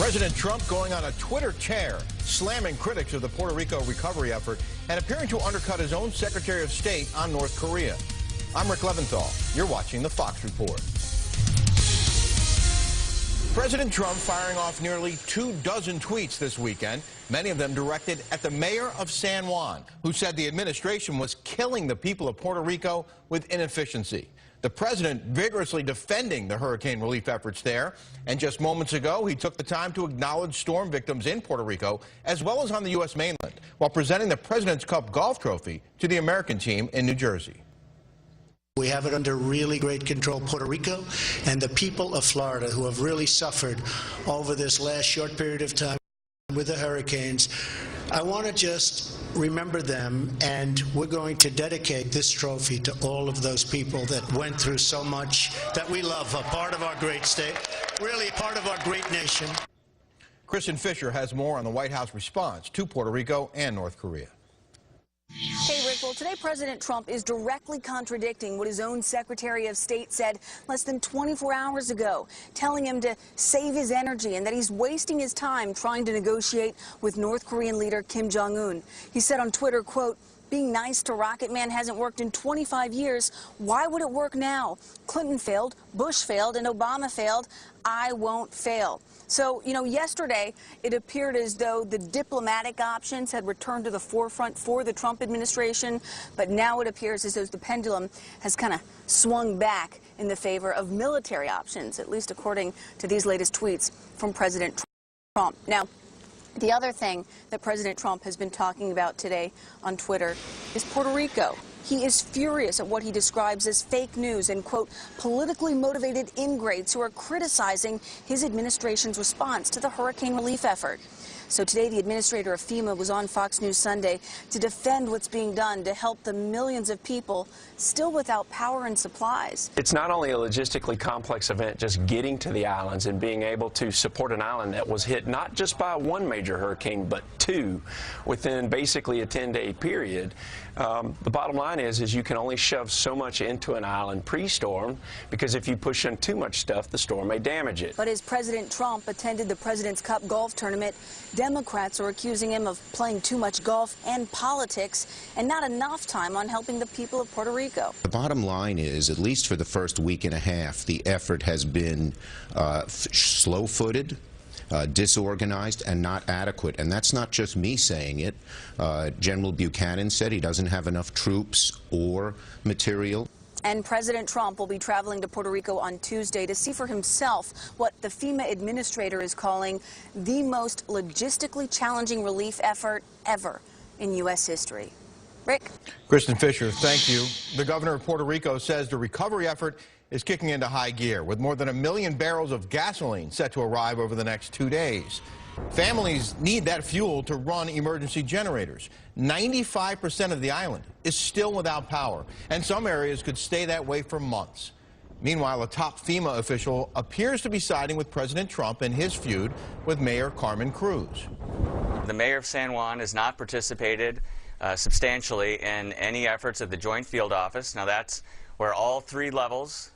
President Trump going on a Twitter tear, slamming critics of the Puerto Rico recovery effort and appearing to undercut his own Secretary of State on North Korea. I'm Rick Leventhal. You're watching the Fox Report. President Trump firing off nearly 24 tweets this weekend, many of them directed at the mayor of San Juan, who said the administration was killing the people of Puerto Rico with inefficiency. The president vigorously defending the hurricane relief efforts there. And just moments ago, he took the time to acknowledge storm victims in Puerto Rico, as well as on the U.S. mainland, while presenting the President's Cup golf trophy to the American team in New Jersey. We have it under really great control, Puerto Rico, and the people of Florida who have really suffered over this last short period of time with the hurricanes. I want to just remember them, and we're going to dedicate this trophy to all of those people that went through so much, that we love, a part of our great state, really a part of our great nation. Kristen Fisher has more on the White House response to Puerto Rico and North Korea. Hey, Rick, well, today President Trump is directly contradicting what his own Secretary of State said less than 24 hours ago, telling him to save his energy and that he's wasting his time trying to negotiate with North Korean leader Kim Jong-un. He said on Twitter, quote, "Being nice to Rocket Man hasn't worked in 25 years. Why would it work now? Clinton failed, Bush failed, and Obama failed. I won't fail." So, you know, yesterday it appeared as though the diplomatic options had returned to the forefront for the Trump administration, but now it appears as though the pendulum has kind of swung back in the favor of military options, at least according to these latest tweets from President Trump. Now, the other thing that President Trump has been talking about today on Twitter is Puerto Rico. He is furious at what he describes as fake news and, quote, politically motivated ingrates who are criticizing his administration's response to the hurricane relief effort. So today, the administrator of FEMA was on Fox News Sunday to defend what's being done to help the millions of people still without power and supplies. It's not only a logistically complex event just getting to the islands and being able to support an island that was hit not just by one major hurricane, but two within basically a 10-day period. The bottom line is you can only shove so much into an island pre-storm, because if you push in too much stuff, the storm may damage it. But as President Trump attended the President's Cup golf tournament, Democrats are accusing him of playing too much golf and politics and not enough time on helping the people of Puerto Rico. The bottom line is, at least for the first week and a half, the effort has been slow-footed, disorganized, and not adequate. And that's not just me saying it. General Buchanan said he doesn't have enough troops or material. And President Trump will be traveling to Puerto Rico on Tuesday to see for himself what the FEMA administrator is calling the most logistically challenging relief effort ever in U.S. history. Rick? Kristen Fisher, thank you. The governor of Puerto Rico says the recovery effort is kicking into high gear, with more than 1 million barrels of gasoline set to arrive over the next 2 days. Families need that fuel to run emergency generators. 95% of the island is still without power, and some areas could stay that way for months. Meanwhile, a top FEMA official appears to be siding with President Trump in his feud with Mayor Carmen Cruz. The mayor of San Juan has not participated substantially in any efforts of the Joint Field Office. Now, that's where all three levels,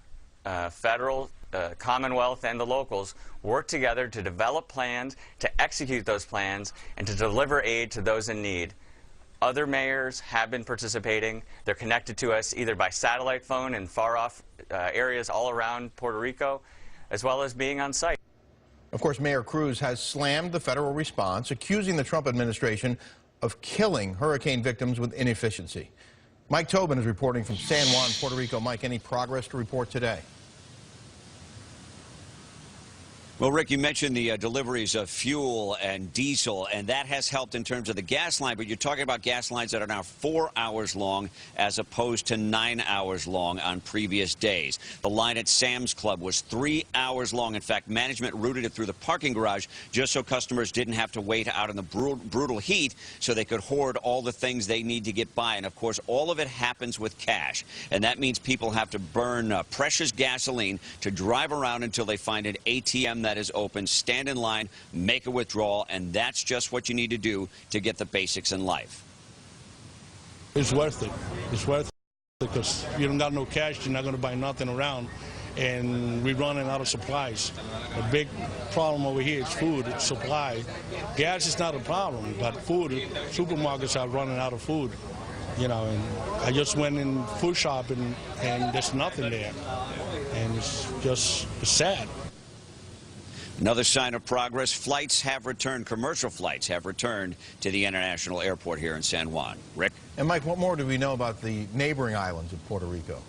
federal, Commonwealth, and the locals, work together to develop plans, to execute those plans, and to deliver aid to those in need. Other mayors have been participating. They're connected to us either by satellite phone in far-off areas all around Puerto Rico, as well as being on site. Of course, Mayor Cruz has slammed the federal response, accusing the Trump administration of killing hurricane victims with inefficiency. Mike Tobin is reporting from San Juan, Puerto Rico. Mike, any progress to report today? Well, Rick, you mentioned the deliveries of fuel and diesel, and that has helped in terms of the gas line, but you're talking about gas lines that are now 4 hours long as opposed to 9 hours long on previous days. The line at Sam's Club was 3 hours long. In fact, management routed it through the parking garage just so customers didn't have to wait out in the brutal heat so they could hoard all the things they need to get by. And, of course, all of it happens with cash, and that means people have to burn precious gasoline to drive around until they find an ATM that is open, stand in line, make a withdrawal, and that's just what you need to do to get the basics in life. It's worth it. It's worth it because you don't got no cash, you're not going to buy nothing around. and we're running out of supplies. The big problem over here is food supply. Gas is not a problem, but food, supermarkets are running out of food. You know, and I just went in food shopping and there's nothing there. And it's just sad. Another sign of progress, flights have returned, commercial flights have returned to the international airport here in San Juan. Rick? And Mike, what more do we know about the neighboring islands of Puerto Rico?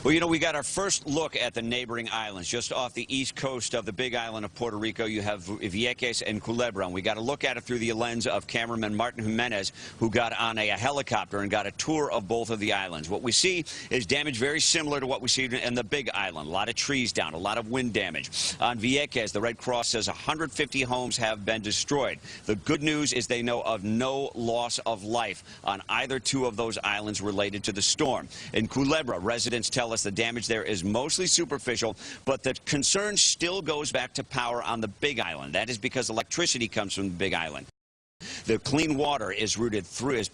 Well, you know, we got our first look at the neighboring islands. Just off the east coast of the big island of Puerto Rico, you have Vieques and Culebra. And we got to look at it through the lens of cameraman Martin Jimenez, who got on a helicopter and got a tour of both of the islands. What we see is damage very similar to what we see in the big island. A lot of trees down, a lot of wind damage. On Vieques, the Red Cross says 150 homes have been destroyed. The good news is they know of no loss of life on either two of those islands related to the storm. In Culebra, residents tell us the damage there is mostly superficial, but the concern still goes back to power on the big island. That is because electricity comes from the big island. The clean water is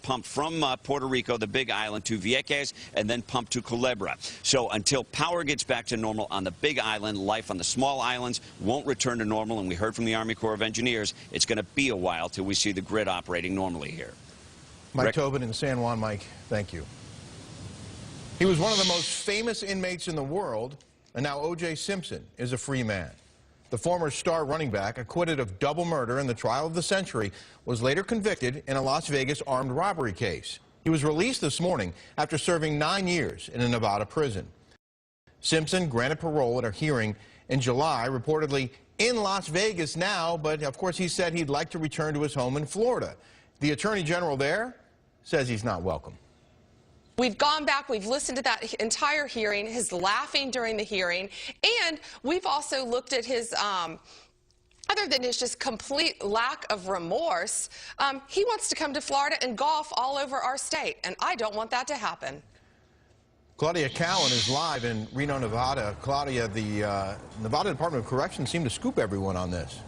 pumped from Puerto Rico, the big island, to Vieques, and then pumped to Culebra. So until power gets back to normal on the big island, life on the small islands won't return to normal. And we heard from the Army Corps of Engineers, it's going to be a while till we see the grid operating normally here. Mike Rick? Tobin in San Juan. Mike, thank you. He was one of the most famous inmates in the world, and now O.J. Simpson is a free man. The former star running back, acquitted of double murder in the trial of the century, was later convicted in a Las Vegas armed robbery case. He was released this morning after serving 9 years in a Nevada prison. Simpson granted parole at a hearing in July, reportedly in Las Vegas now, but of course he said he'd like to return to his home in Florida. The Attorney General there says he's not welcome. We've gone back, we've listened to that entire hearing, his laughing during the hearing, and we've also looked at his, other than his just complete lack of remorse, he wants to come to Florida and golf all over our state, and I don't want that to happen. Claudia Cowan is live in Reno, Nevada. Claudia, the Nevada Department of Corrections seemed to scoop everyone on this.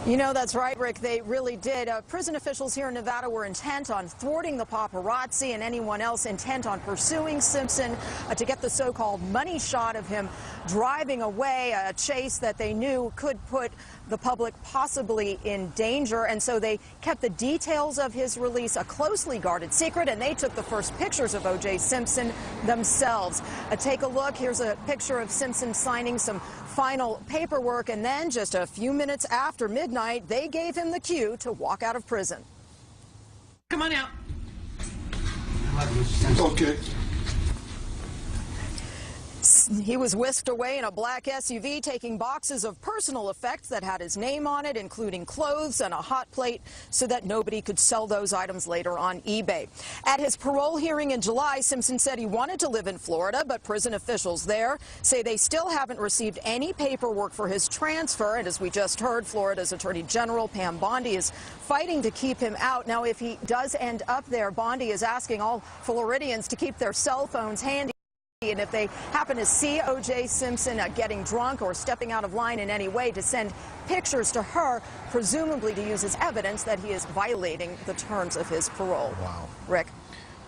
You know, that's right, Rick. They really did. Prison officials here in Nevada were intent on thwarting the paparazzi and anyone else intent on pursuing Simpson to get the so-called money shot of him driving away, a chase that they knew could put the public possibly in danger. And so they kept the details of his release a closely guarded secret, and they took the first pictures of O.J. Simpson themselves. Take a look. Here's a picture of Simpson signing some final paperwork, and then just a few minutes after midnight, they gave him the cue to walk out of prison. Come on out. Okay. He was whisked away in a black SUV, taking boxes of personal effects that had his name on it, including clothes and a hot plate, so that nobody could sell those items later on eBay. At his parole hearing in July, Simpson said he wanted to live in Florida, but prison officials there say they still haven't received any paperwork for his transfer. And as we just heard, Florida's Attorney General Pam Bondi is fighting to keep him out. Now, if he does end up there, Bondi is asking all Floridians to keep their cell phones handy. And if they happen to see O.J. Simpson getting drunk or stepping out of line in any way, to send pictures to her, presumably to use as evidence that he is violating the terms of his parole. Wow. Rick?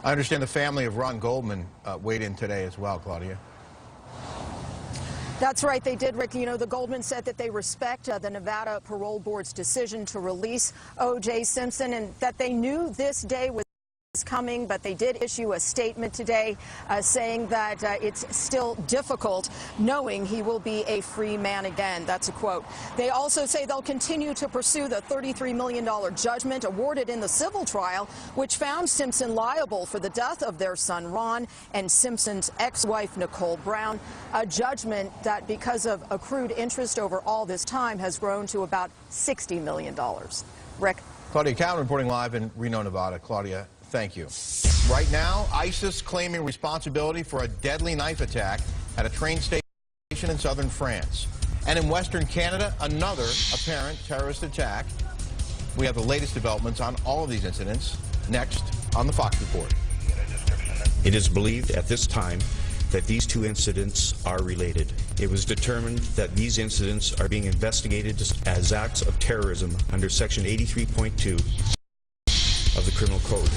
I understand the family of Ron Goldman weighed in today as well, Claudia. That's right, they did, Rick. You know, the Goldman said that they respect the Nevada Parole Board's decision to release O.J. Simpson, and that they knew this day was coming, but they did issue a statement today saying that it's still difficult knowing he will be a free man again. That's a quote. They also say they'll continue to pursue the $33 million judgment awarded in the civil trial, which found Simpson liable for the death of their son Ron and Simpson's ex-wife Nicole Brown, a judgment that, because of accrued interest over all this time, has grown to about $60 million. Rick? Claudia Cowan reporting live in Reno, Nevada. Claudia, thank you. Right now, ISIS claiming responsibility for a deadly knife attack at a train station in southern France. And in western Canada, another apparent terrorist attack. We have the latest developments on all of these incidents next on the Fox Report. It is believed at this time that these two incidents are related. It was determined that these incidents are being investigated as acts of terrorism under Section 83.2 of the Criminal Code.